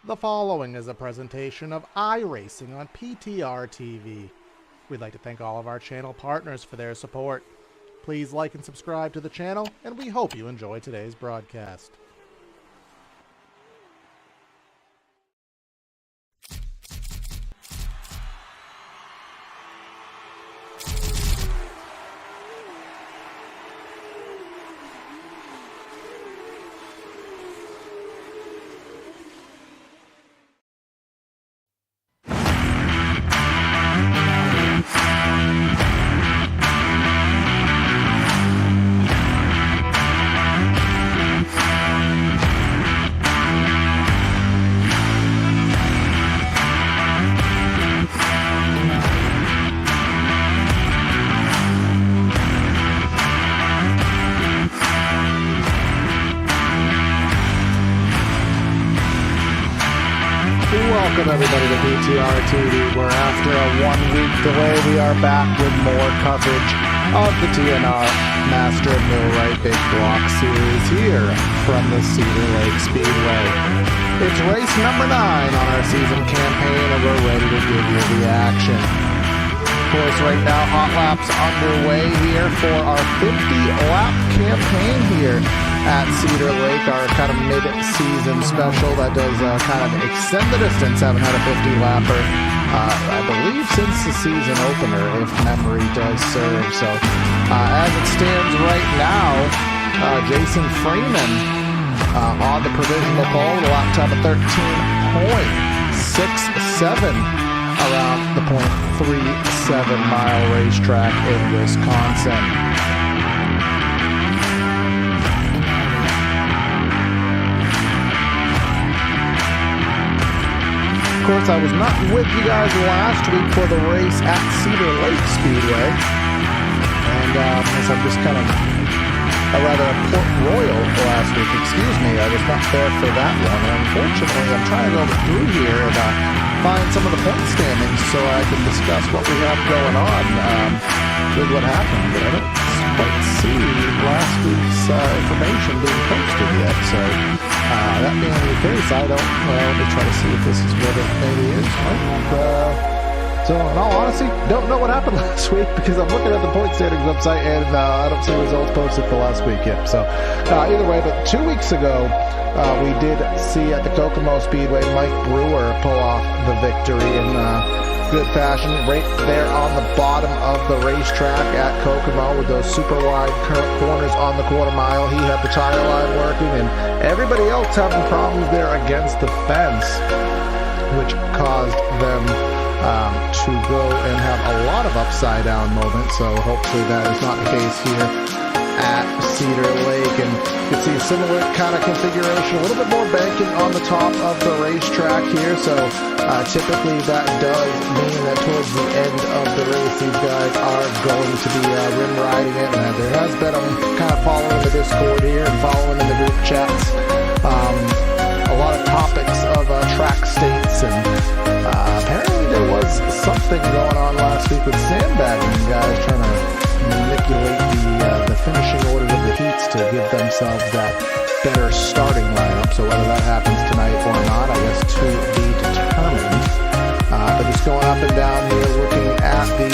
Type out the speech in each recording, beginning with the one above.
The following is a presentation of iRacing on PTRTV. We'd like to thank all of our channel partners for their support. Please like and subscribe to the channel, and we hope you enjoy today's broadcast. Welcome everybody to PTRTV, where after a one-week delay, we are back with more coverage of the TNR Master Millwright Big Block Series here from the Cedar Lake Speedway. It's race number 9 on our season campaign, and we're ready to give you the action. Of course, right now, hot laps underway here for our 50-lap campaign here at Cedar Lake, our kind of mid-season special that does kind of extend the distance. Haven't had a 50-lapper, I believe, since the season opener, if memory does serve. So, as it stands right now, Jason Freeman on the provisional pole with a lap time of 13.67 around the .37-mile racetrack in Wisconsin. Of course, I was not with you guys last week for the race at Cedar Lake Speedway, and as I'm just kind of a Port Royal last week, excuse me, I was not there for that one, and unfortunately I'm trying to go through here and find some of the point standings so I can discuss what we have going on with what happened, but I don't quite see last week's information being posted yet, so that being the case, I don't, let me try to see if this is what it maybe is. So in all honesty, don't know what happened last week because I'm looking at the point standings website and I don't see results posted for last week yet. So either way, but 2 weeks ago, we did see at the Kokomo Speedway Mike Brewer pull off the victory in good fashion, right there on the bottom of the racetrack at Kokomo with those super wide corners on the quarter mile. He had the tire line working and everybody else having problems there against the fence, which caused them to go and have a lot of upside down moments. So hopefully that is not the case here at Cedar Lake, and you can see a similar kind of configuration, a little bit more banking on the top of the racetrack here, so typically that does mean that towards the end of the race these guys are going to be rim riding it, and there has been, I'm kind of following the Discord here and following in the group chats, a lot of topics of track states, and apparently there was something going on last week with sandbagging, guys trying to manipulate the finishing order of the heats to give themselves that better starting lineup. So whether that happens tonight or not, I guess to be determined. But just going up and down here, looking at the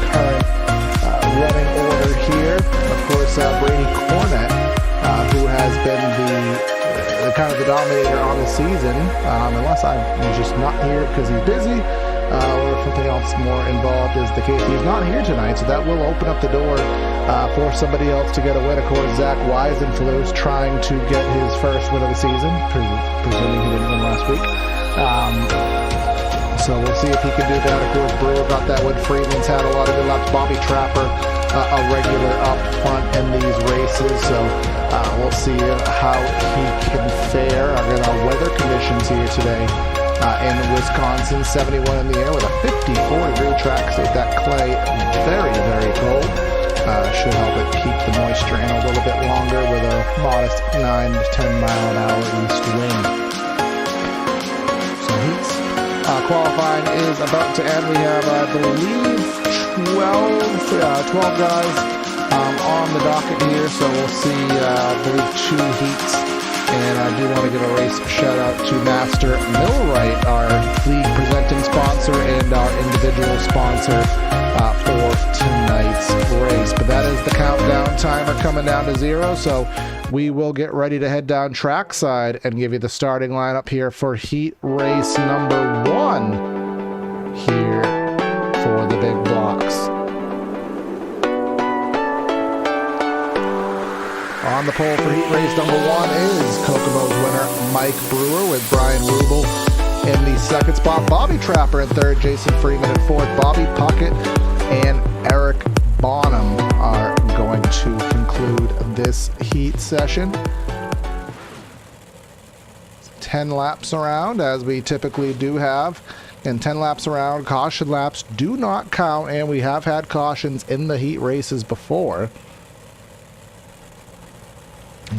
current running order here. Of course, Brady Cornett, who has been the kind of the dominator on the season, unless he's just not here because he's busy. Or if something else more involved is the case. He's not here tonight, so that will open up the door for somebody else to get a win. Of course, Zach Weisenfluh is trying to get his first win of the season, presuming he didn't win last week. So we'll see if he can do that. Of course, Brewer got that win. Freeman's had a lot of good laps. Bobby Trapper, a regular up front in these races, so we'll see how he can fare. Our weather conditions here today. In Wisconsin, 71 in the air with a 54-degree track state. That clay, very, very cold. Should help it keep the moisture in a little bit longer with a modest 9 to 10 mile an hour east wind. So heats qualifying is about to end. We have, I believe, 12 guys on the docket here. So we'll see, I believe, 2 heats And I do want to give a race shout out to Master Millwright, our league presenting sponsor and our individual sponsor for tonight's race. But that is the countdown timer coming down to 0, so we will get ready to head down trackside and give you the starting lineup here for heat race number 1 here for the big blocks. On the pole for heat race number 1 is Kokomo's winner, Mike Brewer, with Brian Rubel in the second spot. Bobby Trapper in third, Jason Freeman in fourth. Bobby Puckett and Eric Bonham are going to conclude this heat session. 10 laps around, as we typically do have. And 10 laps around, caution laps do not count, and we have had cautions in the heat races before.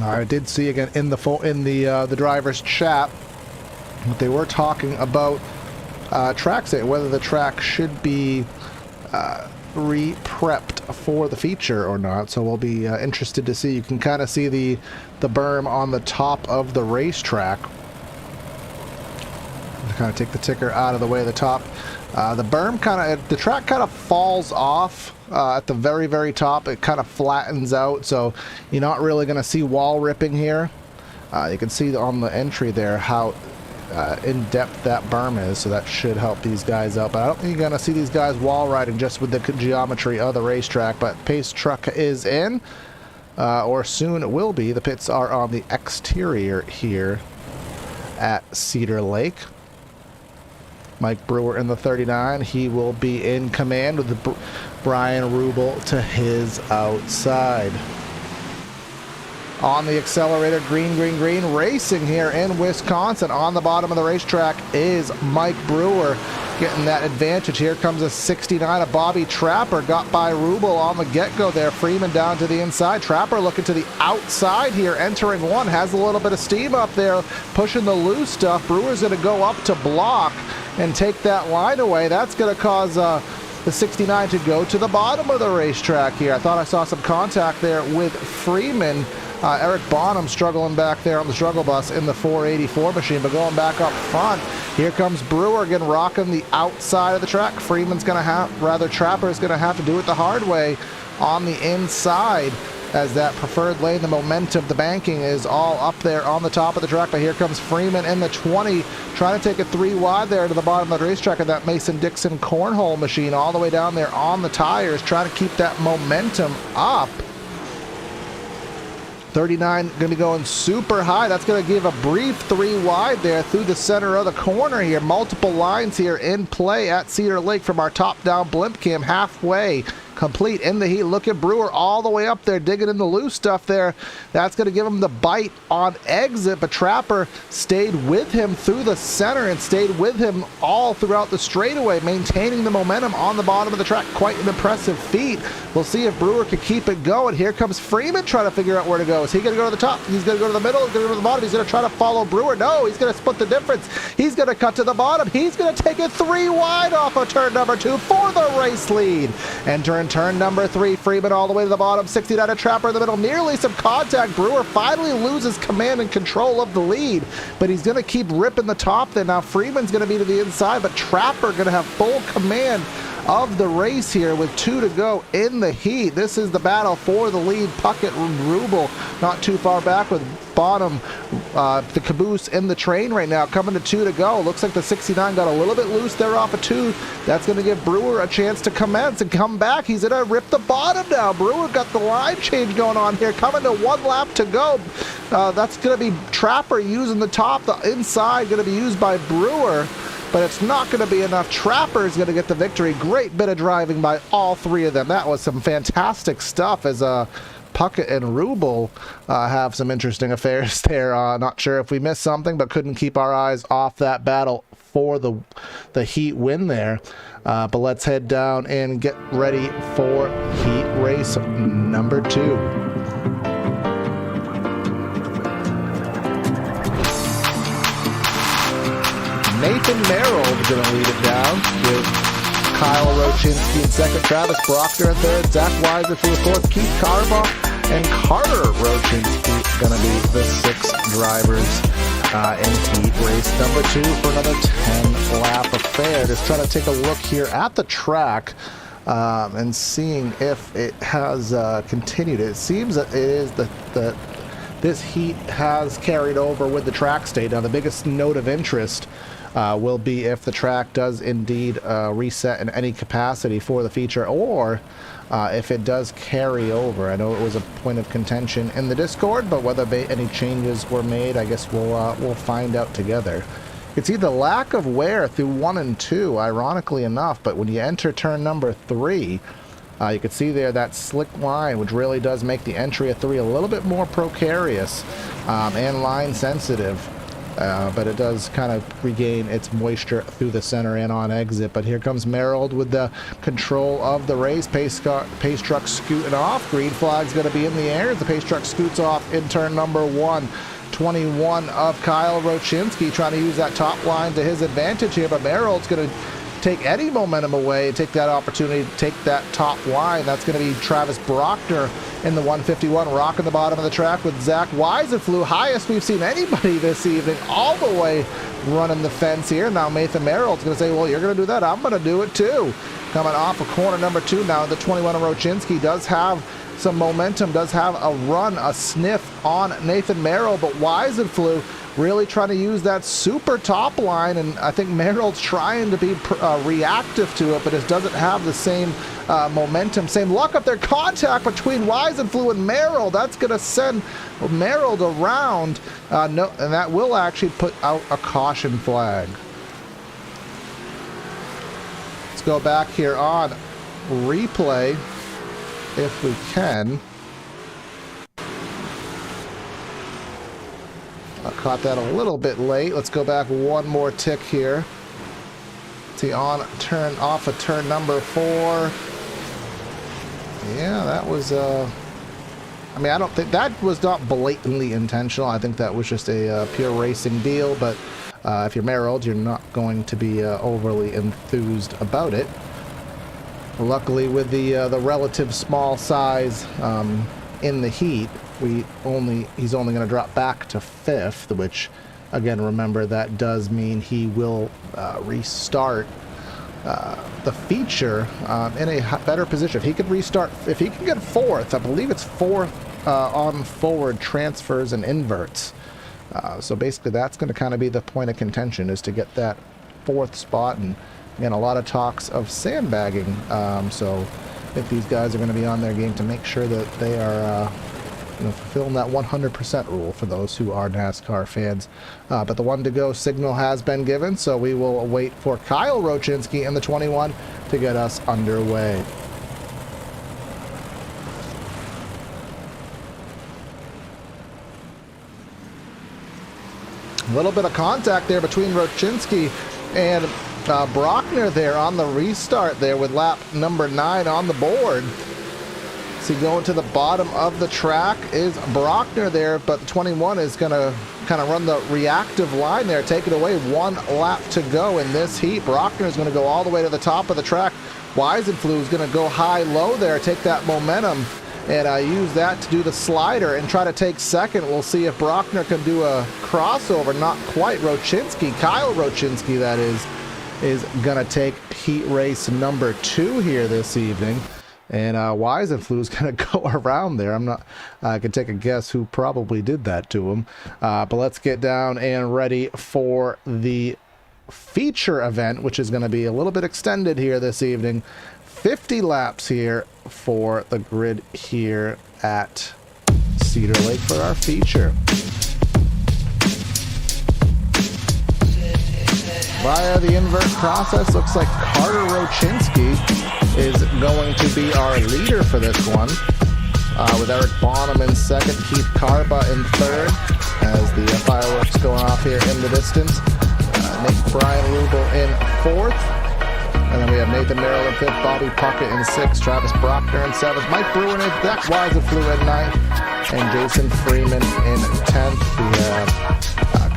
I did see again in the drivers' chat that they were talking about track state, whether the track should be re-prepped for the feature or not. So we'll be interested to see. You can kind of see the berm on the top of the racetrack. Kind of take the ticker out of the way of the top. The berm the track kind of falls off at the very, very top. It kind of flattens out, so you're not really going to see wall ripping here. You can see on the entry there how in depth that berm is, so that should help these guys out. But I don't think you're going to see these guys wall riding just with the geometry of the racetrack. But pace truck is in, or soon it will be. The pits are on the exterior here at Cedar Lake. Mike Brewer in the 39. He will be in command with Brian Rubel to his outside. On the accelerator, green, racing here in Wisconsin. On the bottom of the racetrack is Mike Brewer getting that advantage. Here comes a 69 of Bobby Trapper. Got by Rubel on the get-go there. Freeman down to the inside. Trapper looking to the outside here, entering one. Has a little bit of steam up there, pushing the loose stuff. Brewer's going to go up to block and take that line away. That's going to cause the 69 to go to the bottom of the racetrack here. I thought I saw some contact there with Freeman. Eric Bonham struggling back there on the struggle bus in the 484 machine, but going back up front. Here comes Brewer again, rocking the outside of the track. Freeman's going to have, Trapper's going to have to do it the hard way on the inside, as that preferred lane, the momentum, the banking is all up there on the top of the track. But here comes Freeman in the 20, trying to take it 3 wide there to the bottom of the racetrack of that Mason-Dixon cornhole machine, all the way down there on the tires, trying to keep that momentum up. 39 going to be going super high. That's going to give a brief 3 wide there through the center of the corner here. Multiple lines here in play at Cedar Lake from our top-down blimp cam, halfway complete in the heat. Look at Brewer all the way up there, digging in the loose stuff there. That's going to give him the bite on exit, but Trapper stayed with him through the center and stayed with him all throughout the straightaway, maintaining the momentum on the bottom of the track. Quite an impressive feat. We'll see if Brewer can keep it going. Here comes Freeman trying to figure out where to go. Is he going to go to the top? He's going to go to the middle. He's going to go to the bottom. He's going to try to follow Brewer. No, he's going to split the difference. He's going to cut to the bottom. He's going to take it 3 wide off of turn number 2 for the race lead. Entering turn number 3, Freeman all the way to the bottom. 69 to Trapper in the middle. Nearly some contact. Brewer finally loses command and control of the lead, but he's going to keep ripping the top there. Now Freeman's going to be to the inside, but Trapper going to have full command of the race here with 2 to go in the heat. This is the battle for the lead. Puckett and Rubel not too far back, with Bonham, the caboose in the train right now, coming to 2 to go. Looks like the 69 got a little bit loose there off of 2. That's going to give Brewer a chance to commence and come back. He's going to rip the bottom now. Brewer got the line change going on here, coming to 1 lap to go. That's going to be Trapper using the top. The inside going to be used by Brewer, but it's not going to be enough. Trapper is going to get the victory. Great bit of driving by all 3 of them. That was some fantastic stuff, as Puckett and Rubel have some interesting affairs there. Not sure if we missed something, but couldn't keep our eyes off that battle for the heat win there. But let's head down and get ready for heat race number 2. Nathan Merrill is going to lead it down, with Kyle Rochinski in second, Travis Brockner in third, Zach Weiser for the fourth, Keith Carbaugh and Carter Rochinski going to be the 6 drivers in heat race number 2 for another 10-lap affair. Just trying to take a look here at the track and seeing if it has continued. It seems that it is that this heat has carried over with the track state. Now, the biggest note of interest will be if the track does indeed reset in any capacity for the feature, or if it does carry over. I know it was a point of contention in the Discord, but whether any changes were made, I guess we'll find out together. You can see the lack of wear through 1 and 2, ironically enough, but when you enter turn number 3, you can see there that slick line, which really does make the entry of 3 a little bit more precarious and line sensitive. But it does kind of regain its moisture through the center and on exit. But here comes Merrill with the control of the race. Pace truck scooting off. Green flag's going to be in the air as the pace truck scoots off in turn number 1. 21 of Kyle Rochinski trying to use that top line to his advantage here, but Merrill's going to take any momentum away, take that opportunity to take that top line. That's going to be Travis Brockner in the 151, rocking the bottom of the track with Zach Weisenflew, highest we've seen anybody this evening, all the way running the fence here. Now Nathan Merrill's going to say, well, you're going to do that, I'm going to do it too. Coming off of corner number 2 now, the 21 of Rochinski does have some momentum, does have a run, a sniff on Nathan Merrill, but Weisenflew really trying to use that super top line, and I think Merrill's trying to be reactive to it, but it doesn't have the same momentum, same luck up there. Contact between Weisenflew and Merrill. That's going to send Merrill around, and that will actually put out a caution flag. Let's go back here on replay if we can. I caught that a little bit late. Let's go back one more tick here. See, off of turn number 4. Yeah, that was I mean, I don't think that was not blatantly intentional. I think that was just a pure racing deal, but if you're Merrill, you're not going to be overly enthused about it. Luckily, with the relative small size in the heat, he's only going to drop back to 5th, which, again, remember, that does mean he will restart the feature in a better position. If he could restart, if he can get 4th, I believe it's 4th on forward transfers and inverts. So basically, that's going to kind of be the point of contention, is to get that 4th spot. And again, a lot of talks of sandbagging. So I think these guys are going to be on their game to make sure that they are fulfilling that 100% rule for those who are NASCAR fans. But the 1 to go signal has been given, so we will wait for Kyle Rochinski in the 21 to get us underway. A little bit of contact there between Rochinski and Brockner there on the restart there with lap number 9 on the board. See, going to the bottom of the track is Brockner there, but the 21 is going to kind of run the reactive line there, take it away. 1 lap to go in this heat. Brockner is going to go all the way to the top of the track. Weisenflew is going to go high-low there, take that momentum, and use that to do the slider and try to take 2nd. We'll see if Brockner can do a crossover. Not quite. Rochinski, Kyle Rochinski, that is going to take heat race number 2 here this evening. And Weisenflew is going to go around there. I can take a guess who probably did that to him. But let's get down and ready for the feature event, which is going to be a little bit extended here this evening. 50 laps here for the grid here at Cedar Lake for our feature. Via the invert process, looks like Carter Rochinski is going to be our leader for this one, with Eric Bonham in 2nd, Keith Carba in 3rd, as the fireworks going off here in the distance. Brian Rubel in 4th, and then we have Nathan Merrill in 5th, Bobby Puckett in 6th, Travis Brockner in 7th, Mike Brewer in 8th, Zach Weisenflew in 9th, and Jason Freeman in 10th. We have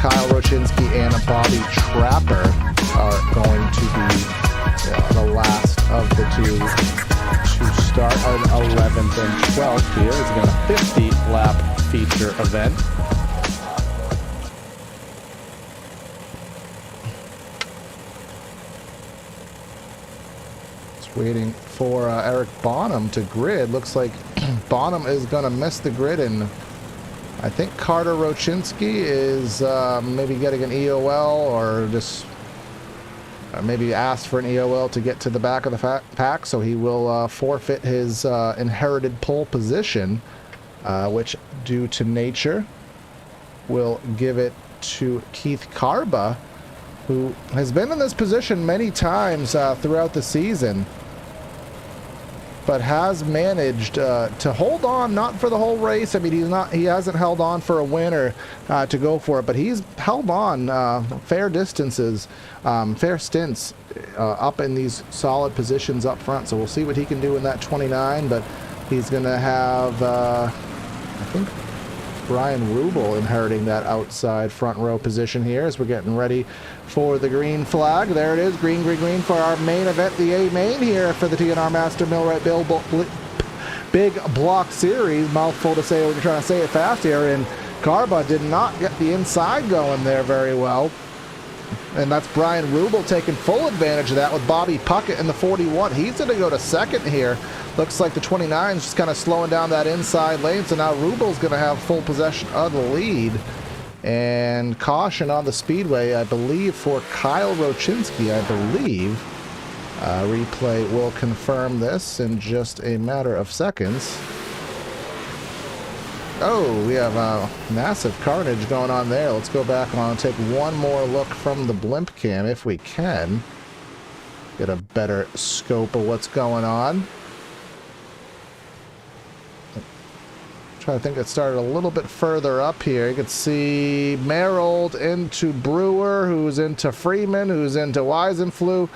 Kyle Rochinski and Bobby Trapper are going to be the last of the 2 to start an 11th and 12th here. It's got a 50-lap feature event. Waiting for Eric Bonham to grid. Looks like Bonham is going to miss the grid, and I think Carter Rochinski is maybe getting an EOL, or just maybe asked for an EOL to get to the back of the pack, so he will forfeit his inherited pole position, which, due to nature, will give it to Keith Carba, who has been in this position many times throughout the season, but has managed to hold on, not for the whole race. I mean, he hasn't held on for a win or to go for it, but he's held on fair distances, fair stints up in these solid positions up front. So we'll see what he can do in that 29, but he's going to have, I think, Brian Rubel inheriting that outside front row position here as we're getting ready for the green flag. There it is, green, green, green for our main event, the A main here for the TNR Master Millwright Big Block Series. Mouthful to say when you're trying to say it fast here, and Carba did not get the inside going there very well. And that's Brian Rubel taking full advantage of that with Bobby Puckett in the 41. He's going to go to second here. Looks like the 29 is just kind of slowing down that inside lane, so now Rubel's going to have full possession of the lead. And caution on the speedway, I believe, for Kyle Rochinski, I believe. Replay will confirm this in just a matter of seconds. Oh, we have massive carnage going on there. Let's go back on and take one more look from the blimp cam if we can. Get a better scope of what's going on. I think it started a little bit further up here. You can see Merrill into Brewer, who's into Freeman, who's into Weisenflu,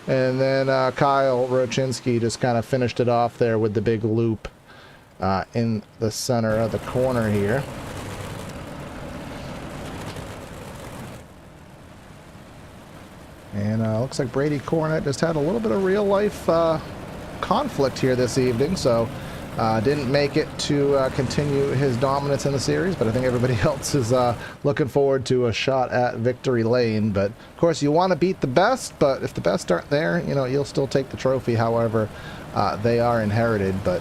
and then Kyle Rochinski just kind of finished it off there with the big loop in the center of the corner here. And looks like Brady Cornett just had a little bit of real life conflict here this evening, so didn't make it to continue his dominance in the series, but I think everybody else is looking forward to a shot at victory lane. But of course, you want to beat the best, but if the best aren't there, you know, you'll still take the trophy however they are inherited. But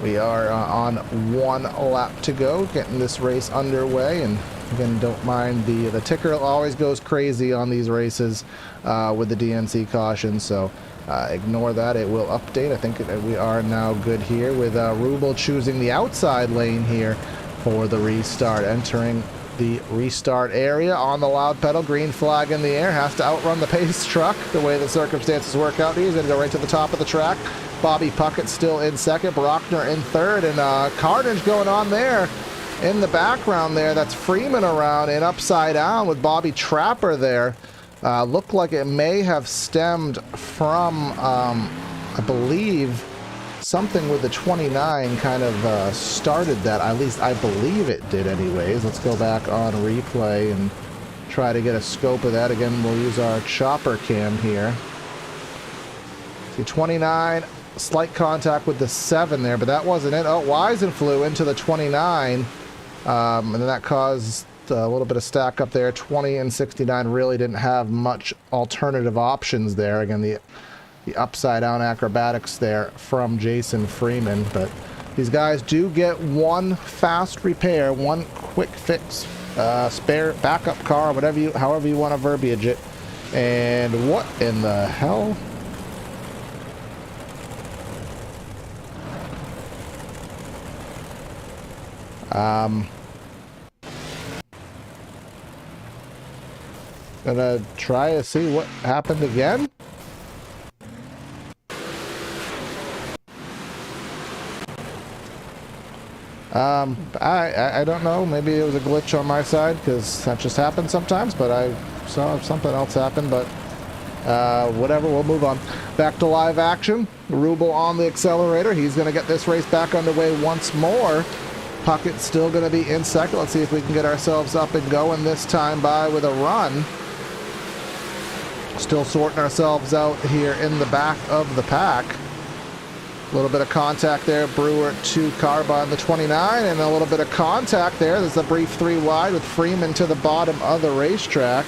we are on one lap to go, getting this race underway. And again, don't mind the ticker always goes crazy on these races with the DNC caution, so ignore that, it will update. I think we are now good here with Rubel choosing the outside lane here for the restart, entering the restart area on the loud pedal, green flag in the air, has to outrun the pace truck the way the circumstances work out. He's going to go right to the top of the track. Bobby Puckett still in second, Brockner in third, and carnage going on there in the background there. That's Freeman around and upside down with Bobby Trapper there. Looked like it may have stemmed from, I believe, something with the 29 kind of started that. At least I believe it did anyways. Let's go back on replay and try to get a scope of that. Again, we'll use our chopper cam here. See, 29, slight contact with the 7 there, but that wasn't it. Oh, Wiesen flew into the 29, and then that caused a little bit of stack up there. 20 and 69 really didn't have much alternative options there. Again, the upside down acrobatics there from Jason Freeman, but these guys do get one fast repair, one quick fix, spare backup car, however you want to verbiage it. And what in the hell? Gonna try to see what happened again. I don't know. Maybe it was a glitch on my side, because that just happens sometimes, but I saw something else happen. But whatever, we'll move on. Back to live action. Rubel on the accelerator. He's going to get this race back underway once more. Puckett's still going to be in second. Let's see if we can get ourselves up and going this time by with a run. Still sorting ourselves out here in the back of the pack. A little bit of contact there. Brewer to Carbon, the 29, and a little bit of contact there. There's a brief 3 wide with Freeman to the bottom of the racetrack.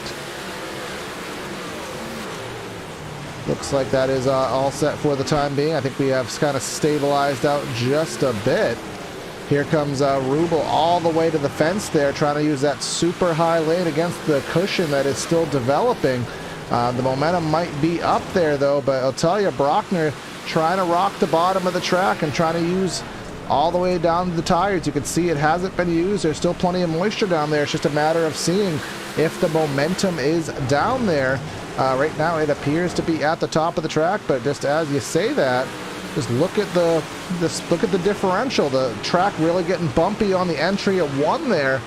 Looks like that is all set for the time being. I think we have kind of stabilized out just a bit. Here comes Rubel all the way to the fence there, trying to use that super high lane against the cushion that is still developing. The momentum might be up there, though, but I'll tell you, Brockner trying to rock the bottom of the track and trying to use all the way down to the tires. You can see it hasn't been used. There's still plenty of moisture down there. It's just a matter of seeing if the momentum is down there. Right now, it appears to be at the top of the track, but just as you say that, just look at the differential. The track really getting bumpy on the entry at 1 there,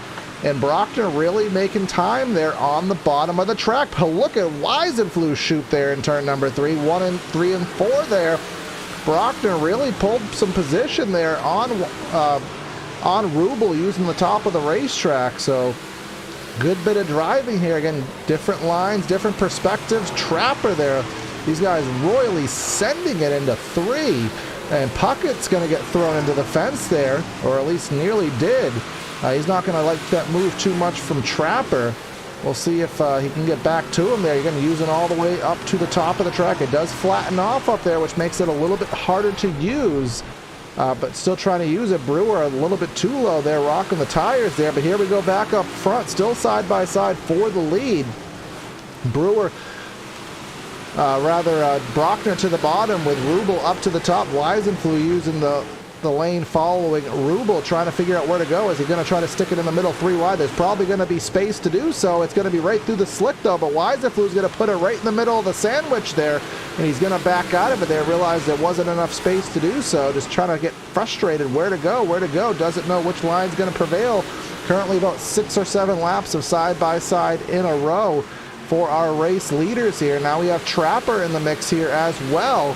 and Brockner really making time there on the bottom of the track. But look at Weisenfluh shoot there in turn number 3, 1 and 3 and 4 there. Brockner really pulled some position there on Rubel using the top of the racetrack. So good bit of driving here. Again, different lines, different perspectives. Trapper there. These guys royally sending it into 3, and Puckett's going to get thrown into the fence there, or at least nearly did. He's not going to like that move too much from Trapper. We'll see if he can get back to him there. You're going to use it all the way up to the top of the track. It does flatten off up there, which makes it a little bit harder to use, but still trying to use it. Brewer a little bit too low there, rocking the tires there, but here we go back up front, still side by side for the lead. Brewer Brockner to the bottom with Rubel up to the top. Weisenfluh using the lane following Rubel, trying to figure out where to go. Is he going to try to stick it in the middle 3 wide? There's probably going to be space to do so. It's going to be right through the slick though, but Weisenfluh is going to put it right in the middle of the sandwich there, and he's going to back out of it there. Realize there wasn't enough space to do so. Just trying to get frustrated. Where to go? Doesn't know which line's going to prevail. Currently about 6 or 7 laps of side by side in a row for our race leaders here. Now we have Trapper in the mix here as well,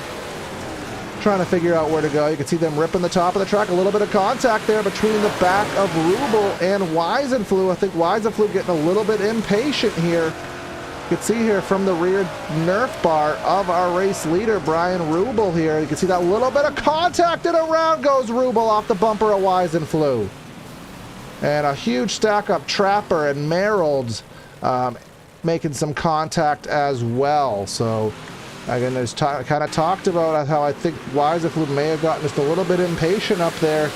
trying to figure out where to go. You can see them ripping the top of the track. A little bit of contact there between the back of Rubel and Weisenfluh. I think Weisenfluh getting a little bit impatient here. You can see here from the rear Nerf bar of our race leader, Brian Rubel here. You can see that little bit of contact, and around goes Rubel off the bumper of Weisenfluh. And a huge stack up Trapper and Merrill making some contact as well. So again, there's kind of talked about how I think Weisenfluh may have gotten just a little bit impatient up there.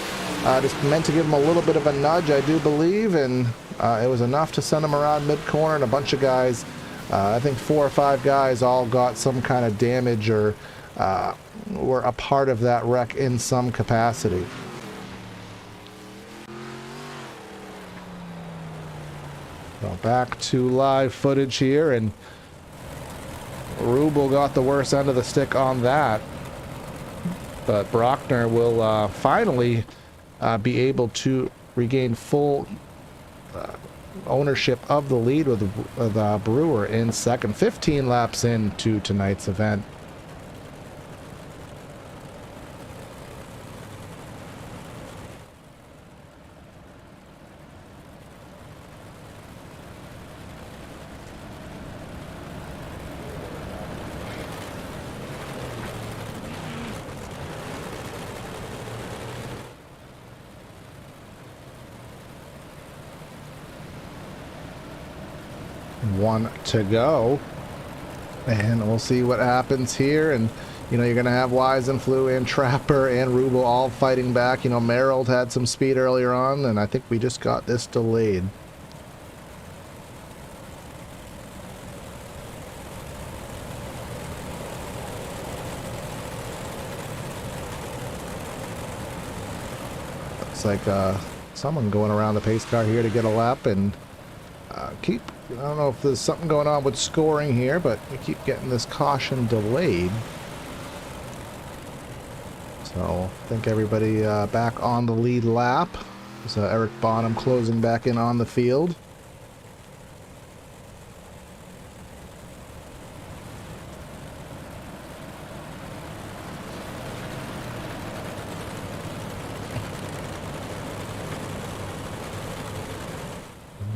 Just meant to give him a little bit of a nudge, I do believe, and it was enough to send him around mid-corner, and a bunch of guys, I think 4 or 5 guys all got some kind of damage or were a part of that wreck in some capacity. So back to live footage here, and Rubel got the worst end of the stick on that, but Brockner will finally be able to regain full ownership of the lead with Brewer in second, 15 laps into tonight's event. One to go, and we'll see what happens here. And you know, you're gonna have Weisenfluh and Trapper and Rubel all fighting back. You know, Merrill had some speed earlier on, and I think we just got this delayed. Looks like someone going around the pace car here to get a lap, and I don't know if there's something going on with scoring here, but we keep getting this caution delayed. So I think everybody back on the lead lap. So Eric Bonham closing back in on the field.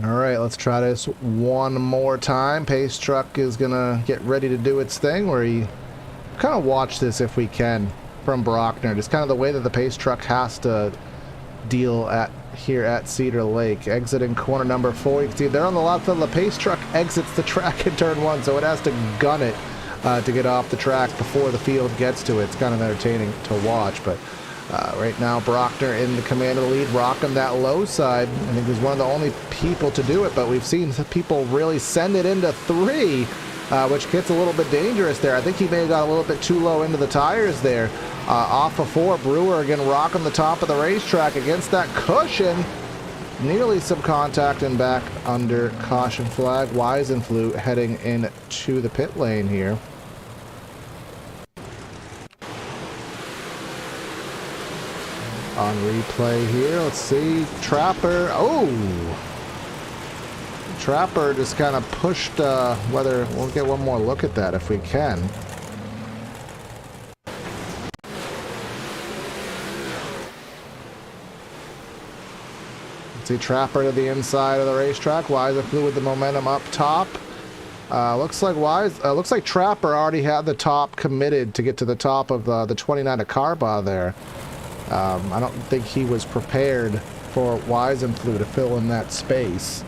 Alright, let's try this one more time. Pace truck is gonna get ready to do its thing, where you kind of watch this if we can. from Brockner. Just kind of the way that the pace truck has to deal here at Cedar Lake. Exiting corner number 4. You can see there on the left of the pace truck exits the track in turn 1, so it has to gun it to get off the track before the field gets to it. It's kind of entertaining to watch, but right now Brockner in the command of the lead, rocking that low side. I think he's one of the only people to do it, but we've seen people really send it into 3, which gets a little bit dangerous there. I think he may have got a little bit too low into the tires there. Off of 4, Brewer again rocking the top of the racetrack against that cushion. Nearly some contact and back under caution flag. Weisenflue heading into the pit lane here. On replay here, let's see. Trapper, Trapper just kind of pushed, we'll get one more look at that if we can. See Trapper to the inside of the racetrack. Weisenflue with the momentum up top. Looks like Trapper already had the top committed to get to the top of the 29 of Carba there. I don't think he was prepared for Weisenflue to fill in that space.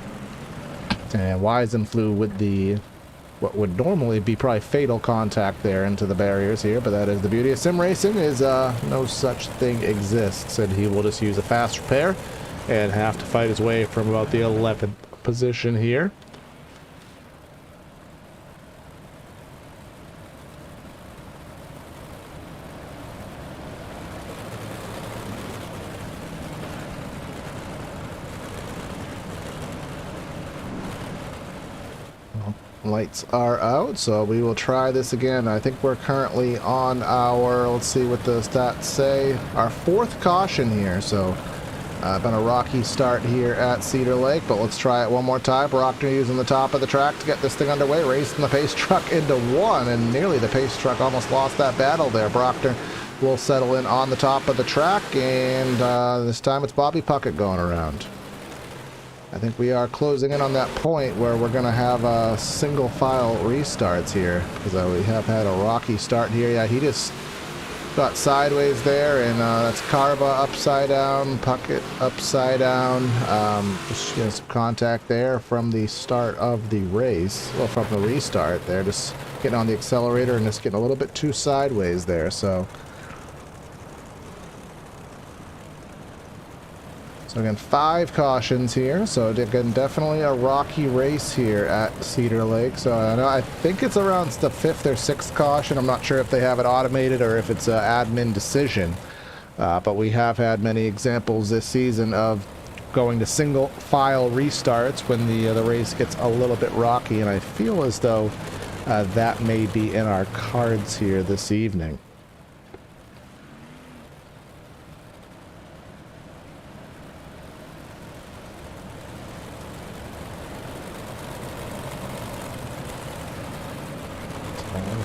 And Weisenflue with the what would normally be probably fatal contact there into the barriers here, but that is the beauty of sim racing, is no such thing exists, and he will just use a fast repair and have to fight his way from about the 11th position here. Lights are out, so we will try this again. I think we're currently on our, let's see what the stats say, our 4th caution here, so been a rocky start here at Cedar Lake, but let's try it one more time. Brockner using the top of the track to get this thing underway, racing the pace truck into 1, and nearly the pace truck almost lost that battle there. Brockner will settle in on the top of the track, and this time it's Bobby Puckett going around. I think we are closing in on that point where we're going to have single file restarts here, because we have had a rocky start here. Yeah, he just got sideways there, and that's Carba upside down, Puckett upside down. Just some contact there from the start of the race, well, from the restart there, just getting on the accelerator and just getting a little bit too sideways there. So again, 5 cautions here, so again, definitely a rocky race here at Cedar Lake. So I think it's around the 5th or 6th caution. I'm not sure if they have it automated or if it's an admin decision, but we have had many examples this season of going to single file restarts when the race gets a little bit rocky, and I feel as though that may be in our cards here this evening.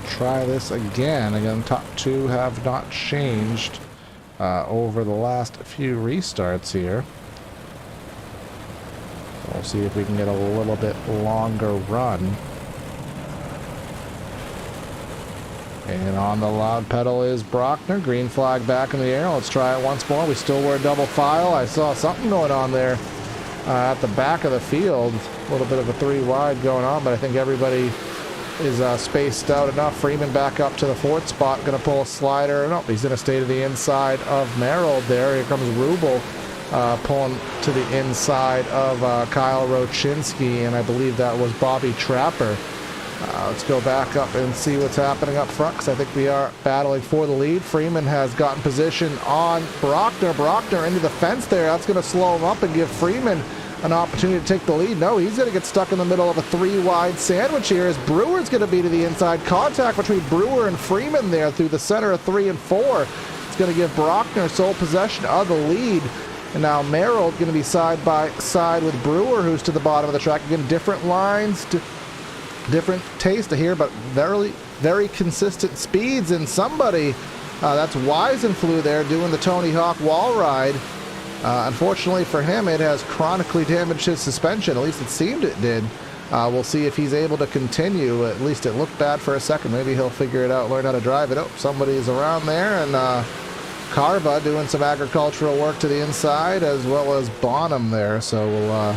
Try this again. Again, top 2 have not changed over the last few restarts here. We'll see if we can get a little bit longer run. And on the loud pedal is Brockner. Green flag back in the air. Let's try it once more. We still were double file. I saw something going on there at the back of the field. A little bit of a 3 wide going on, but I think everybody is spaced out enough. Freeman back up to the 4th spot, going to pull a slider. No, he's going to stay to the inside of Merrill there. Here comes Rubel pulling to the inside of Kyle Rochinski, and I believe that was Bobby Trapper. Let's go back up and see what's happening up front, because I think we are battling for the lead. Freeman has gotten position on Brockner. Brockner into the fence there. That's going to slow him up and give Freeman an opportunity to take the lead. No, he's going to get stuck in the middle of a 3-wide sandwich here, as Brewer's going to be to the inside. Contact between Brewer and Freeman there through the center of 3 and 4. It's going to give Brockner sole possession of the lead. And now Merrill going to be side by side with Brewer, who's to the bottom of the track. Again, different lines, different taste here, but very consistent speeds. And somebody, that's Weisenflue there doing the Tony Hawk wall ride. Unfortunately for him, it has chronically damaged his suspension. At least it seemed it did. We'll see if he's able to continue. At least it looked bad for a second. Maybe he'll figure it out, learn how to drive it. Oh, somebody's around there, and Carva doing some agricultural work to the inside, as well as Bonham there. So we'll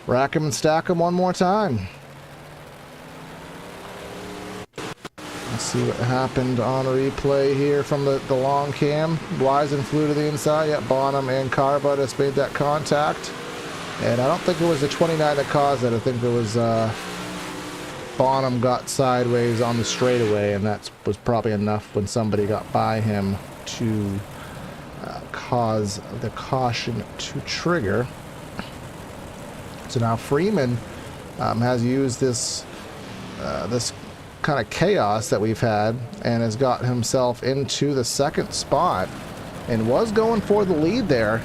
rack him and stack him one more time. Let's see what happened on replay here from the long cam. Wisen flew to the inside. Yeah, Bonham and Carva just made that contact. And I don't think it was the 29 that caused it. I think it was Bonham got sideways on the straightaway, and that was probably enough when somebody got by him to cause the caution to trigger. So now Freeman has used this this kind of chaos that we've had and has got himself into the second spot and was going for the lead there,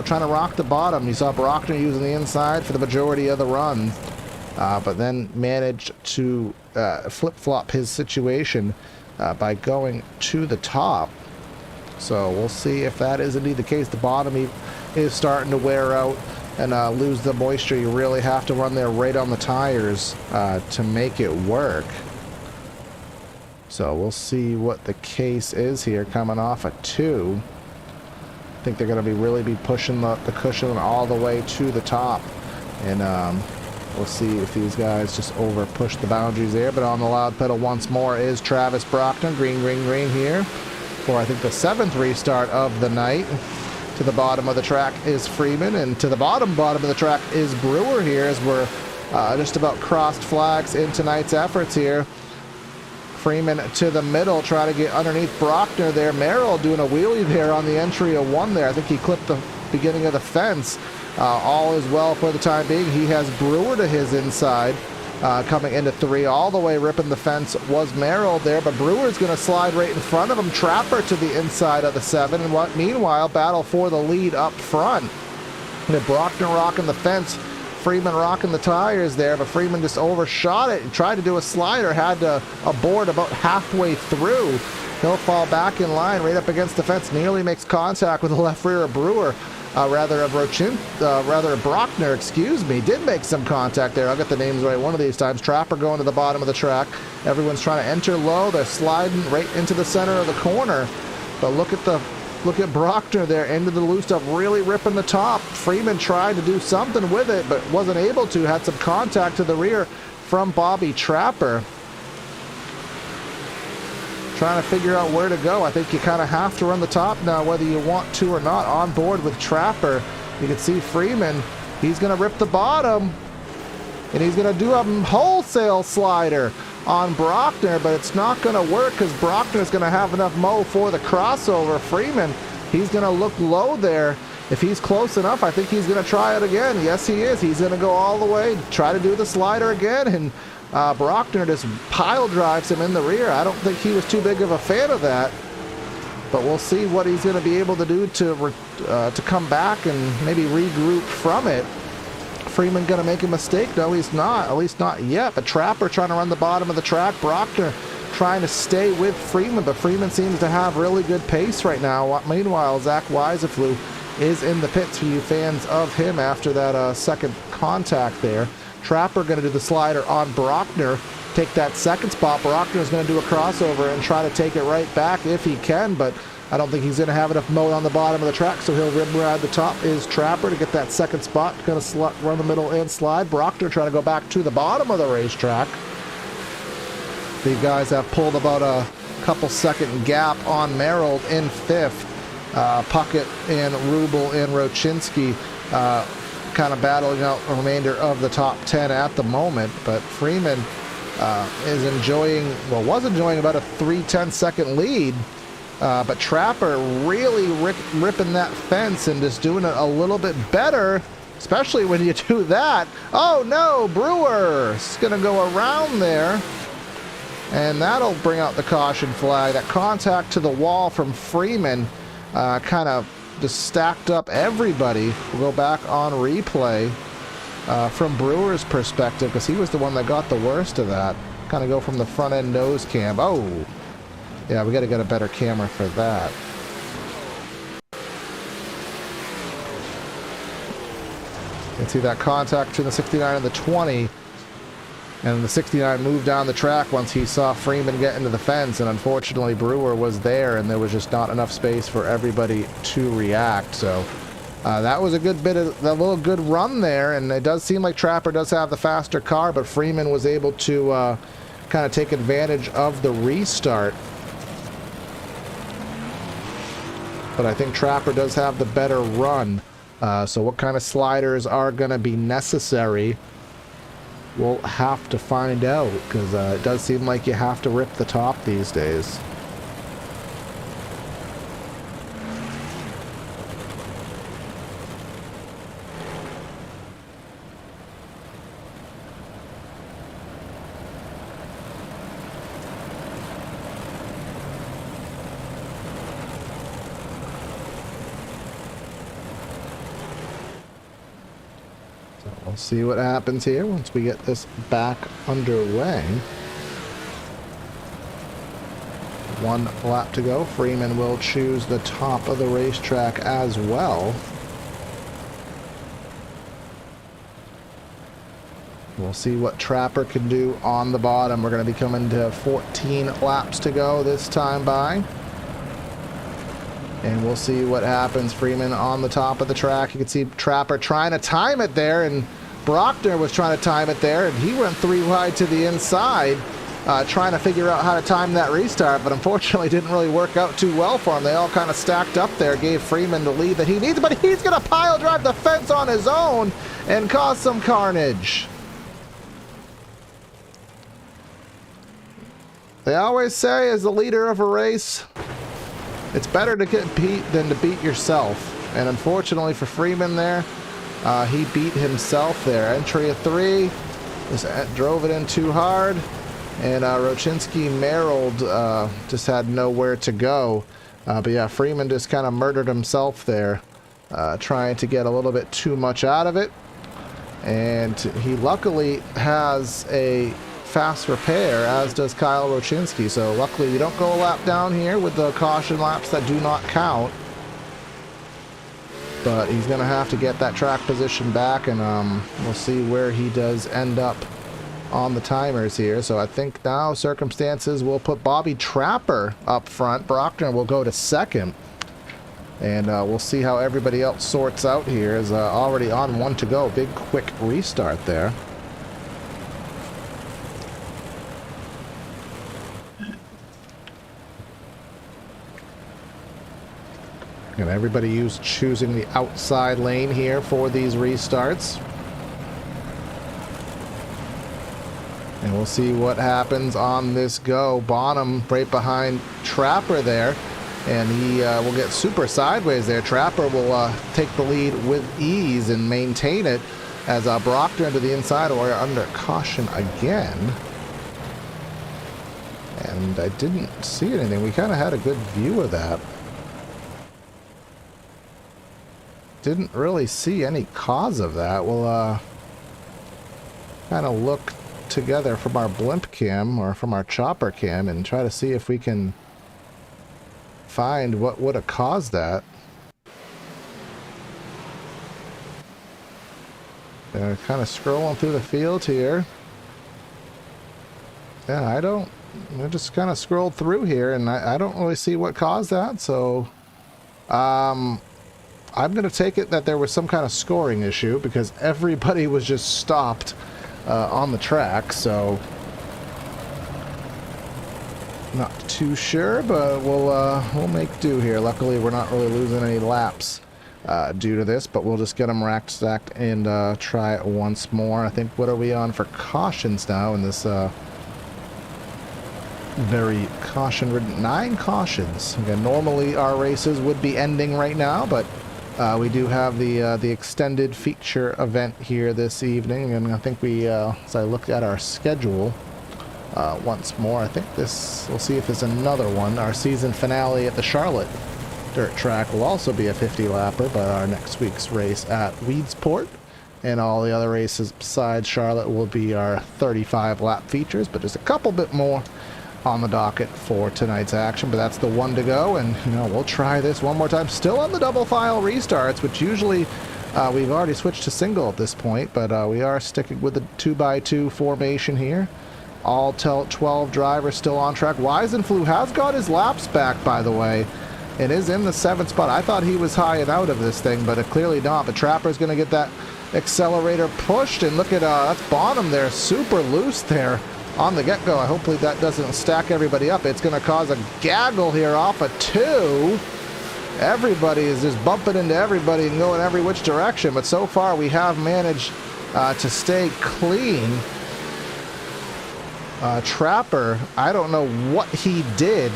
trying to rock the bottom. You saw Brockner using the inside for the majority of the run, but then managed to flip-flop his situation by going to the top. So we'll see if that is indeed the case. The bottom is starting to wear out and lose the moisture. You really have to run there right on the tires to make it work. So we'll see what the case is here coming off a 2. I think they're going to really be pushing the cushion all the way to the top. And we'll see if these guys just over push the boundaries there. But on the loud pedal once more is Travis Brockner. Green, green, green here for, I think, the 7th restart of the night. To the bottom of the track is Freeman. And to the bottom of the track is Brewer here, as we're just about crossed flags in tonight's efforts here. Freeman to the middle, try to get underneath Brockner there. Merrill doing a wheelie there on the entry of 1 there. I think he clipped the beginning of the fence. All is well for the time being. He has Brewer to his inside, coming into 3. All the way ripping the fence was Merrill there, but Brewer's going to slide right in front of him. Trapper to the inside of the 7, and meanwhile, battle for the lead up front. And Brockner rocking the fence. Freeman rocking the tires there, but Freeman just overshot it and tried to do a slider, had to abort about halfway through. He'll fall back in line right up against the fence, nearly makes contact with the left rear of Brewer, rather Brockner, excuse me, did make some contact there. I'll get the names right one of these times. Trapper going to the bottom of the track. Everyone's trying to enter low. They're sliding right into the center of the corner, but look at Brockner there, into the loose stuff, really ripping the top. Freeman tried to do something with it, but wasn't able to. Had some contact to the rear from Bobby Trapper. Trying to figure out where to go. I think you kind of have to run the top now, whether you want to or not. On board with Trapper. You can see Freeman. He's going to rip the bottom, and he's going to do a wholesale slider on Brockner, but it's not going to work because Brockner's going to have enough mo for the crossover. Freeman, he's going to look low there. If he's close enough, I think he's going to try it again. Yes, he is. He's going to go all the way, try to do the slider again, and Brockner just pile drives him in the rear. I don't think he was too big of a fan of that, but we'll see what he's going to be able to do to come back and maybe regroup from it. Freeman going to make a mistake? No, he's not. At least not yet. But Trapper trying to run the bottom of the track. Brockner trying to stay with Freeman, but Freeman seems to have really good pace right now. Meanwhile, Zach Weiseflu is in the pits for you fans of him after that second contact there. Trapper going to do the slider on Brockner, take that second spot. Brockner is going to do a crossover and try to take it right back if he can, but I don't think he's going to have enough mode on the bottom of the track, so he'll rim ride the top. Is Trapper to get that second spot. Going to run the middle and slide. Brockner trying to go back to the bottom of the racetrack. The guys have pulled about a couple second gap on Merrill in 5th. Puckett and Rubel and Rochinski kind of battling out the remainder of the top 10 at the moment, but Freeman is was enjoying about a 3/10 second lead. But Trapper really ripping that fence and just doing it a little bit better, especially when you do that. Oh no, Brewer's going to go around there, and that'll bring out the caution flag. That contact to the wall from Freeman kind of just stacked up everybody. We'll go back on replay from Brewer's perspective, because he was the one that got the worst of that. Kind of go from the front end nose cam. Oh, yeah, we got to get a better camera for that. You can see that contact between the 69 and the 20. And the 69 moved down the track once he saw Freeman get into the fence, and unfortunately Brewer was there, and there was just not enough space for everybody to react. So that was a good bit of a little good run there, and it does seem like Trapper does have the faster car, but Freeman was able to kind of take advantage of the restart. But I think Trapper does have the better run. So what kind of sliders are going to be necessary, we'll have to find out, because it does seem like you have to rip the top these days. We'll see what happens here once we get this back underway. 1 lap to go. Freeman will choose the top of the racetrack as well. We'll see what Trapper can do on the bottom. We're going to be coming to 14 laps to go this time by. And we'll see what happens. Freeman on the top of the track. You can see Trapper trying to time it there, and Brockner was trying to time it there, and he went 3 wide to the inside, trying to figure out how to time that restart, but unfortunately didn't really work out too well for him. They all kind of stacked up there, gave Freeman the lead that he needs, but he's going to pile drive the fence on his own and cause some carnage. They always say, as the leader of a race, it's better to get beat than to beat yourself. And unfortunately for Freeman there, he beat himself there. Entry of 3, just drove it in too hard, and Rochinski Merrill just had nowhere to go. But yeah, Freeman just kind of murdered himself there, trying to get a little bit too much out of it. And he luckily has a fast repair, as does Kyle Rochinski. So luckily you don't go a lap down here with the caution laps that do not count. But he's going to have to get that track position back, and we'll see where he does end up on the timers here. So I think now circumstances will put Bobby Trapper up front. Brockner will go to second. And we'll see how everybody else sorts out here. Is already on 1 to go. Big quick restart there. And everybody choosing the outside lane here for these restarts. And we'll see what happens on this go. Bonham right behind Trapper there. And he will get super sideways there. Trapper will take the lead with ease and maintain it as Brockner to the inside, or under caution again. And I didn't see anything. We kind of had a good view of that. Didn't really see any cause of that. We'll kind of look together from our blimp cam, or from our chopper cam, and try to see if we can find what would have caused that. Kind of scrolling through the field here. Yeah, I just kind of scrolled through here, and I don't really see what caused that. So I'm going to take it that there was some kind of scoring issue, because everybody was just stopped on the track. So not too sure, but we'll make do here. Luckily, we're not really losing any laps due to this, but we'll just get them racked, stacked, and try it once more. I think, what are we on for cautions now in this very caution-ridden? 9 cautions. Again, normally our races would be ending right now, but we do have the extended feature event here this evening, and I think we, as I looked at our schedule once more, I think we'll see if there's another one. Our season finale at the Charlotte dirt track will also be a 50-lapper, but our next week's race at Weedsport and all the other races besides Charlotte will be our 35-lap features, but just a couple bit more on the docket for tonight's action. But that's the 1 to go, and we'll try this one more time. Still on the double file restarts, which usually We've already switched to single at this point, but we are sticking with the 2x2 formation here. All 12 drivers still on track. Weisenflue has got his laps back, by the way. It is in the 7th spot. I thought he was high and out of this thing, but clearly not. But Trapper's going to get that accelerator pushed, and look at that's Bonham there, super loose there on the get-go. Hopefully that doesn't stack everybody up. It's going to cause a gaggle here off of 2. Everybody is just bumping into everybody and going every which direction, but so far we have managed to stay clean. Trapper, I don't know what he did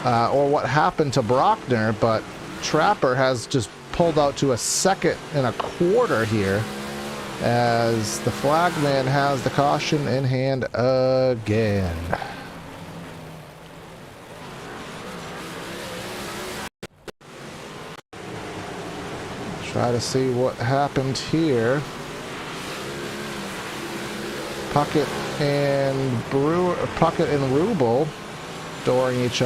or what happened to Brockner, but Trapper has just pulled out to a 2nd and a quarter here as the flagman has the caution in hand again. Try to see what happened here. Puckett and Rubel dooring each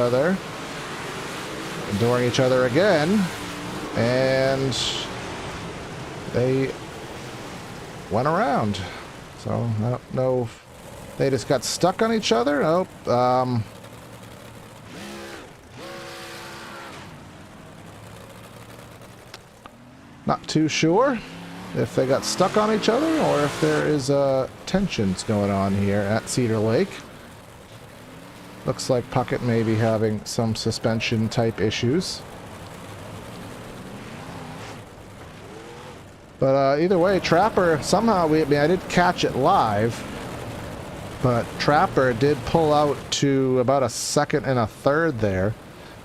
other again, and they went around. So I don't know if they just got stuck on each other. Nope. Not too sure if they got stuck on each other or if there is tensions going on here at Cedar Lake. Looks like Puckett may be having some suspension type issues. But either way, Trapper, somehow, I did catch it live, but Trapper did pull out to about a 2nd and a 3rd there,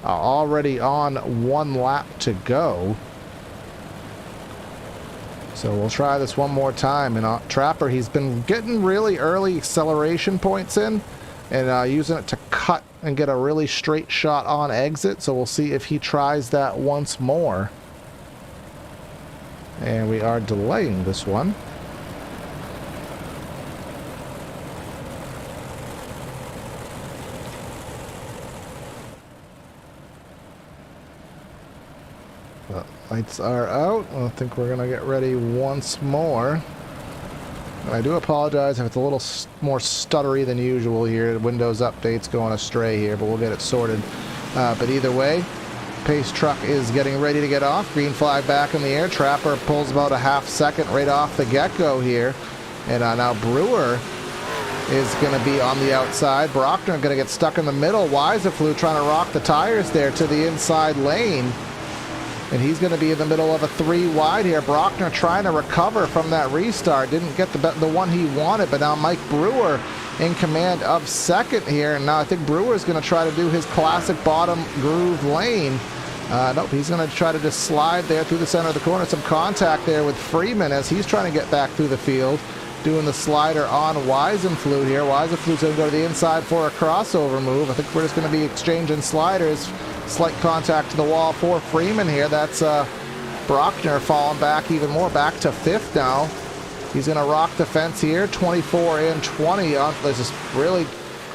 already on 1 lap to go. So we'll try this one more time. And Trapper, he's been getting really early acceleration points in and using it to cut and get a really straight shot on exit. So we'll see if he tries that once more. And we are delaying this one. The lights are out. I think we're going to get ready once more. And I do apologize if it's a little more stuttery than usual here. Windows update's going astray here, but we'll get it sorted. But either way, pace truck is getting ready to get off. Green flag back in the air. Trapper pulls about a half second right off the get-go here. And now Brewer is going to be on the outside. Brockner going to get stuck in the middle. Weisenflue trying to rock the tires there to the inside lane. And he's going to be in the middle of a 3 wide here. Brockner trying to recover from that restart. Didn't get the one he wanted, but now Mike Brewer in command of 2nd here. And now I think Brewer's going to try to do his classic bottom groove lane. Nope, he's going to try to just slide there through the center of the corner. Some contact there with Freeman as he's trying to get back through the field. Doing the slider on Weisenflue here. Weisenflue's going to go to the inside for a crossover move. I think we're just going to be exchanging sliders. Slight contact to the wall for Freeman here. That's Brockner falling back even more. Back to 5th now. He's going to rock the fence here. 24 and 20. There's just really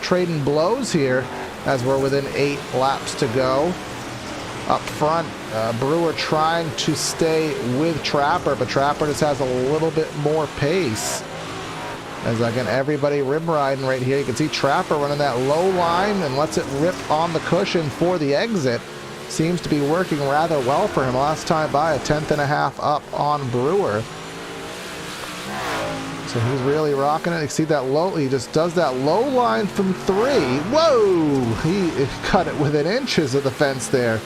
trading blows here as we're within 8 laps to go. Up front, Brewer trying to stay with Trapper, but Trapper just has a little bit more pace. As again, everybody rim riding right here. You can see Trapper running that low line and lets it rip on the cushion for the exit. Seems to be working rather well for him. Last time by, a 10th and a half up on Brewer. So he's really rocking it. You see that low, he just does that low line from 3. Whoa! He cut it within inches of the fence there.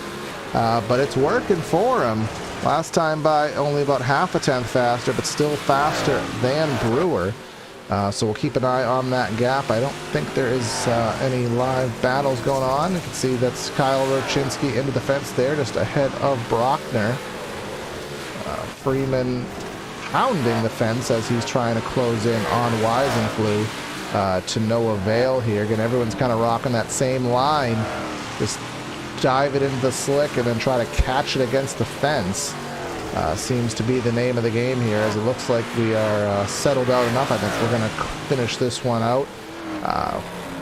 But it's working for him. Last time by, only about half a tenth faster, but still faster than Brewer. So we'll keep an eye on that gap. I don't think there is any live battles going on. You can see that's Kyle Rochinski into the fence there, just ahead of Brockner. Freeman pounding the fence as he's trying to close in on Weisenflue to no avail here. Again, everyone's kind of rocking that same line. Just dive it into the slick and then try to catch it against the fence. Seems to be the name of the game here, as it looks like we are settled out enough. I think we're going to finish this one out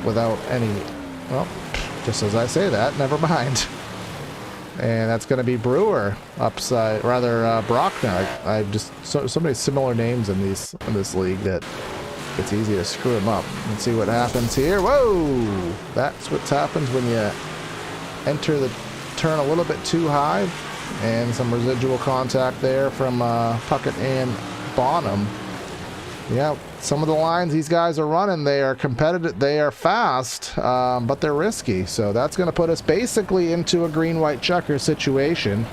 without any, well, just as I say that, never mind. and that's going to be Brewer upside, rather Brockner. I just so many similar names in this league that it's easy to screw them up. Let's see what happens here. Whoa! That's what happens when you enter the turn a little bit too high, and some residual contact there from Puckett and Bonham. Yeah, some of the lines these guys are running, they are competitive, they are fast, but they're risky. So that's going to put us basically into a green-white checker situation.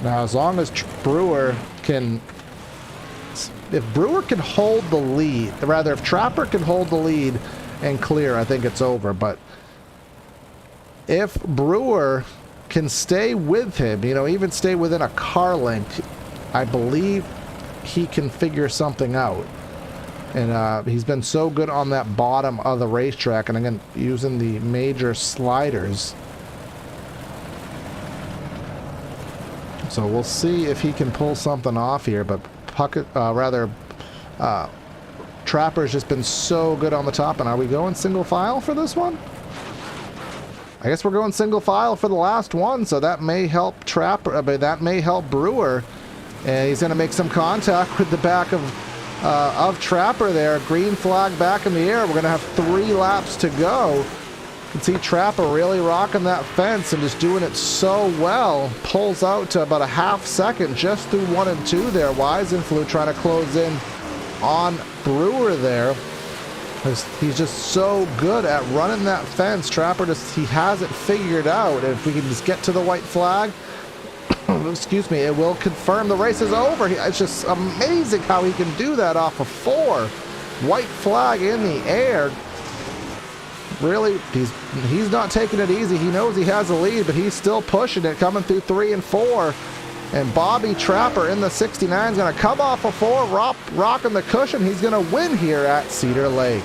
Now, as long as Brewer can... If Brewer can hold the lead, rather, if Trapper can hold the lead and clear, I think it's over. But if Brewer can stay with him, you know, even stay within a car length, I believe he can figure something out. And he's been so good on that bottom of the racetrack, and again, using the major sliders. So we'll see if he can pull something off here, but Puckett, Trapper's just been so good on the top. And are we going single file for this one? I guess we're going single file for the last one, so that may help Trapper, but that may help Brewer. And he's going to make some contact with the back of Trapper there. Green flag back in the air. We're going to have 3 laps to go. You can see Trapper really rocking that fence and just doing it so well. Pulls out to about a half second just through 1 and 2 there. Weisenfluh trying to close in on Brewer there. He's just so good at running that fence. Trapper he has it figured out. If we can just get to the white flag, excuse me, it will confirm the race is over. It's just amazing how he can do that off of 4. White flag in the air. Really, he's not taking it easy. He knows he has a lead, but he's still pushing it, coming through 3 and 4. And Bobby Trapper in the 69 is going to come off of 4, rocking the cushion. He's going to win here at Cedar Lake.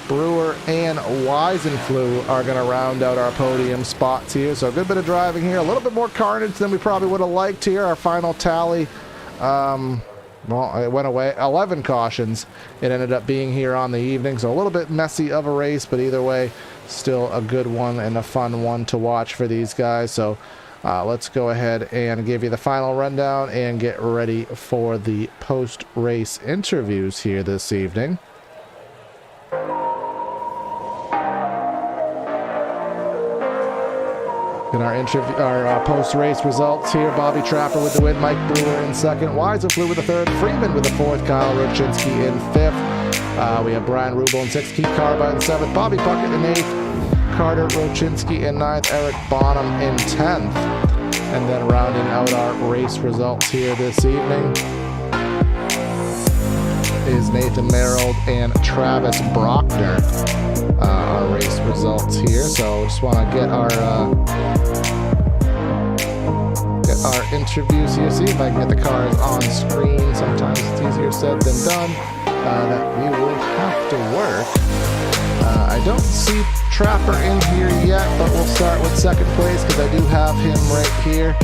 Brewer and Weisenfluh are going to round out our podium spots here. So a good bit of driving here. A little bit more carnage than we probably would have liked here. Our final tally, well, it went away. 11 cautions it ended up being here on the evening. So a little bit messy of a race, but either way, still a good one and a fun one to watch for these guys. So let's go ahead and give you the final rundown and get ready for the post-race interviews here this evening. In our post-race results here, Bobby Trapper with the win, Mike Brewer in second, Weisenfluh with the third, Freeman with the fourth, Kyle Rochinski in fifth. We have Brian Rubel in sixth, Keith Carba in seventh, Bobby Puckett in eighth, Carter Rochinski in ninth, Eric Bonham in 10th. And then rounding out our race results here this evening is Nathan Merrill and Travis Brockner. Our race results here. So just want to get our interviews here. See if I can get the cars on screen. Sometimes it's easier said than done. That we will have to work. I don't see Trapper in here yet, but we'll start with second place because I do have him right here.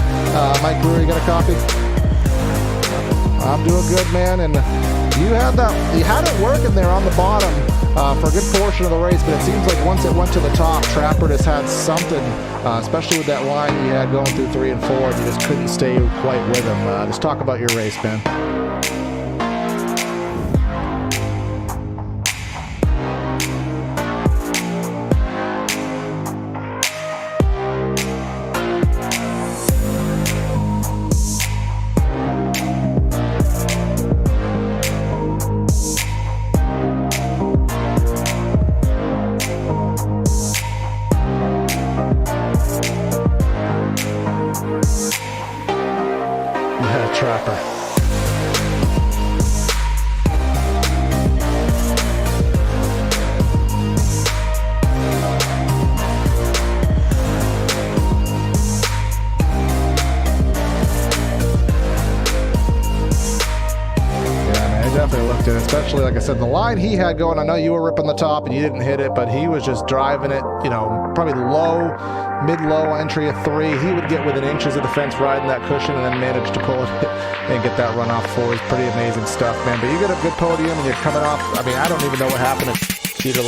Mike Brewer, you got a copy? I'm doing good, man. And you had it working there on the bottom for a good portion of the race, but it seems like once it went to the top, Trapper just had something, especially with that line he had going through 3 and 4, and you just couldn't stay quite with him. Just talk about your race, man. Trapper. Definitely looked at it, especially like I said, the line he had going. I know you were ripping the top and you didn't hit it, but he was just driving it, you know, probably mid-low entry of 3. He would get within inches of the fence riding that cushion and then manage to pull it and get that run off 4. It's pretty amazing stuff, man. But you got a good podium and you're coming off. I mean, I don't even know what happened. Cedar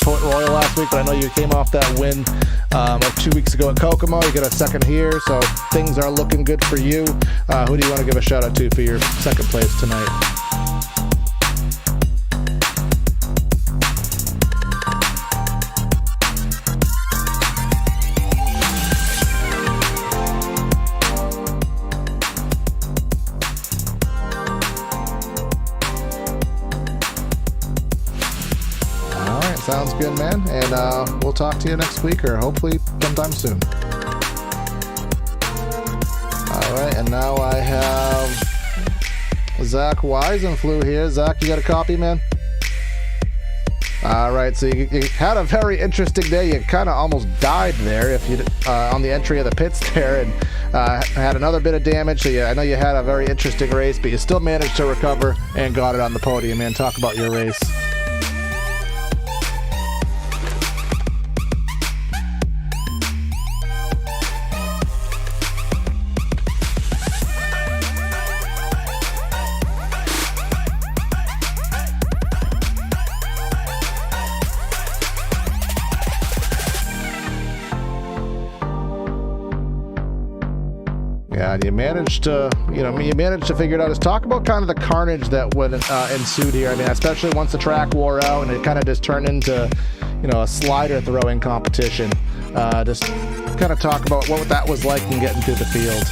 Port Royal last week, but I know you came off that win 2 weeks ago at Kokomo. You got a second here, so things are looking good for you. Who do you want to give a shout out to for your second place tonight? Sounds good, man. And we'll talk to you next week, or hopefully sometime soon. All right, and now I have Zach Weisenflew here. Zach, you got a copy, man? All right, so you had a very interesting day. You kind of almost died there if you on the entry of the pits there, and had another bit of damage. So yeah, I know you had a very interesting race, but you still managed to recover and got it on the podium, man. Talk about your race. Yeah, and you managed to figure it out. Let's talk about kind of the carnage that would ensued here. I mean, especially once the track wore out and it kind of just turned into, a slider throwing competition. Just kind of talk about what that was like in getting through the field.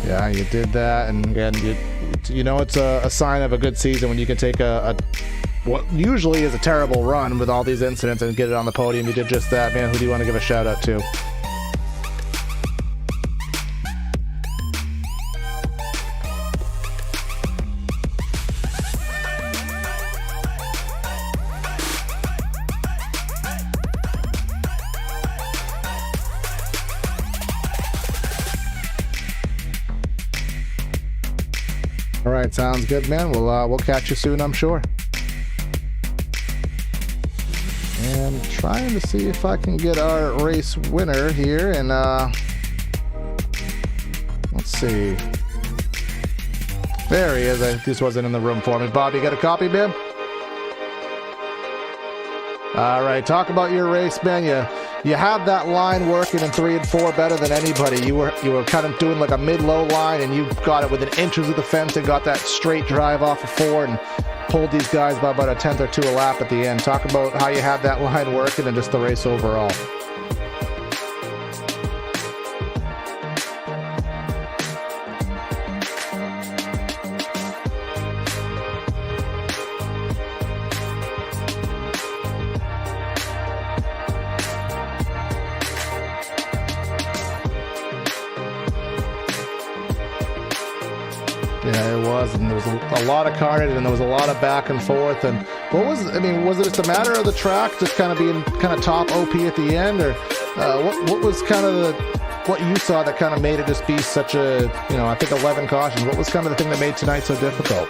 Yeah, you did that, and again, it's a sign of a good season when you can take what usually is a terrible run with all these incidents and get it on the podium. You did just that, man. Who do you want to give a shout out to? All right, sounds good, man. We'll catch you soon, I'm sure. And trying to see if I can get our race winner here, and let's see. There he is. I just wasn't in the room for me. Bob, you got a copy, man? All right, talk about your race, man. You have that line working in 3 and 4 better than anybody. You were kind of doing like a mid-low line, and you got it within inches of the fence and got that straight drive off of 4 and pulled these guys by about a 10th or 2 a lap at the end. Talk about how you had that line working and just the race overall. Yeah, it was, and there was a lot of carnage, and there was a lot of back and forth. And was it just a matter of the track just kind of being kind of top OP at the end, or what was kind of what you saw that kind of made it just be such a, I think 11 cautions? What was kind of the thing that made tonight so difficult?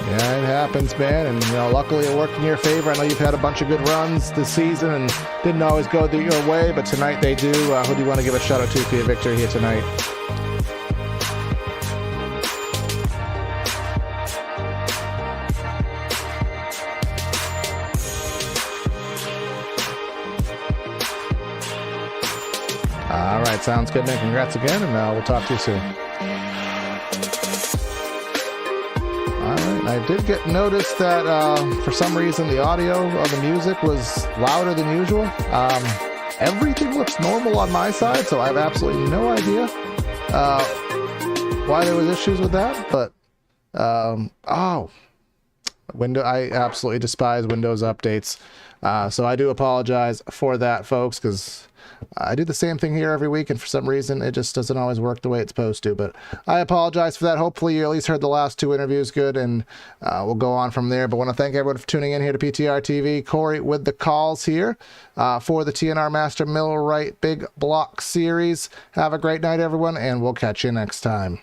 Yeah, it happens, man, and luckily it worked in your favor. I know you've had a bunch of good runs this season and didn't always go your way, but tonight they do. Who do you want to give a shout out to for your victory here tonight? All right, sounds good, man. Congrats again, and we'll talk to you soon. All right. I did get notice that for some reason the audio of the music was louder than usual. Everything looks normal on my side, so I have absolutely no idea why there was issues with that. But I absolutely despise Windows updates, so I do apologize for that, folks, because I do the same thing here every week, and for some reason it just doesn't always work the way it's supposed to. But I apologize for that. Hopefully you at least heard the last two interviews good, and we'll go on from there. But I want to thank everyone for tuning in here to PTRTV. Corey with the calls here for the TNR Master Millwright Big Block Series. Have a great night, everyone, and we'll catch you next time.